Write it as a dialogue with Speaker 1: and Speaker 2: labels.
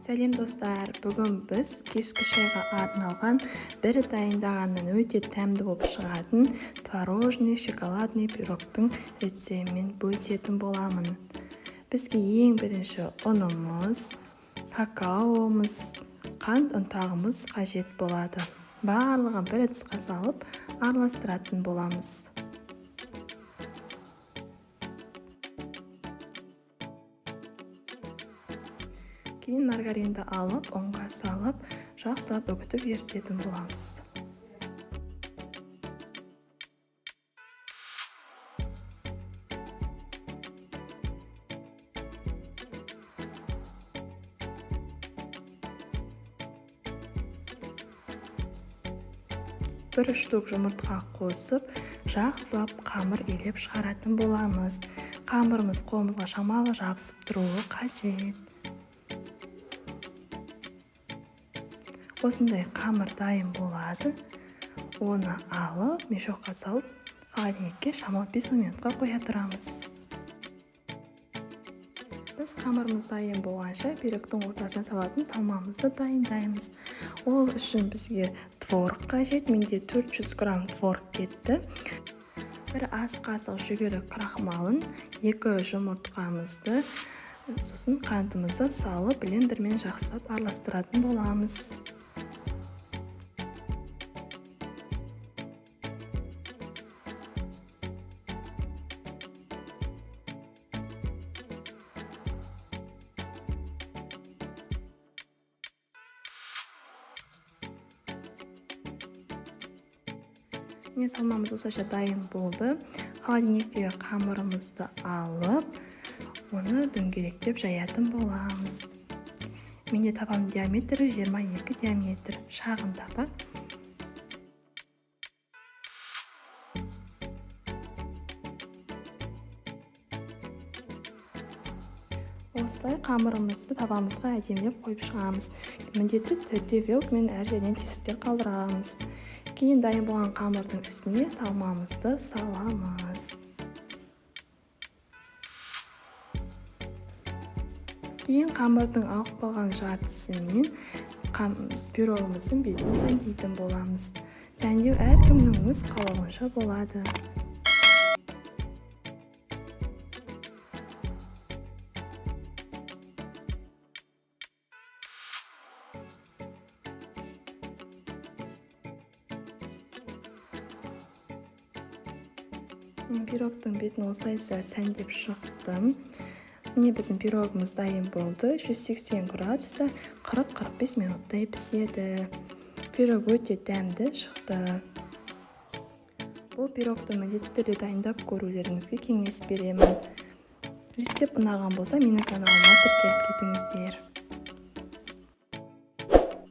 Speaker 1: Сәлем достар, бүгін біз кешкі шайға арналған бір дайындағаннан өте тәмді болып шығатын творожный шоколадный пирогтың рецептімен бөлісетін боламын. Бізге ең бірінші ұнымыз, какаомыз, қант ұнтағымыз қажет болады. Барлығын бір ыдысқа салып араластыратын боламыз. Кейін маргаринді алып, ұнға салып, жақсылап үгітіп ерітетін боламыз. Бір штук жұмыртқа қосып, жақсылап қамыр илеп шығаратын боламыз. Қамырымыз қолымызға шамалы жабысып тұруы қажет. Осындай қамыр дайын болады. Оны алып, мешокқа салып, холодильникке шамалы 5 минутқа қоя тұрамыз. Біз қамырымыз дайын болғанша пирогтың ортасына салатын салмамызды дайындаймыз. Ол үшін бізге творог қажет. Менде 400 грамм творог кетті. Бір ас қасық жүгері крахмалын, 2 жұмыртқамызды, сосын қантымызды салып, блендермен жақсылап араластыратын боламыз. Салмамыз осылайша дайын болды. Холодильниктегі қамырымызды алып, оны дөңгелектеп жаятын боламыз. Менде табан диаметрі 22 диаметр, шағын таба. Осылай қамырымызды табамызға әдемілеп қойып шығамыз. Міндетті түрде вилкамен әр жерден тесіктер қалдырамыз. Кейін дайын болған қамырдың үстіне салмамызды саламыз. Кейін қамырдың алып қалған жартысымен пирогымыздың бетін сәндейтін боламыз. Сәндеу әркімнің өз қалауынша болады. Мен пирогтың бетін осылайша сәндеп шықтым. Міне біздің пирогымыз дайын болды. 180 градуста 40-45 минуттай піседі. Пирог өте дәмді шықты. Бұл пирогты міндетті түрде дайындап көрулеріңізге кеңес беремін. Рецепт ұнаған болса, менің каналыма тіркеліп кетіңіздер.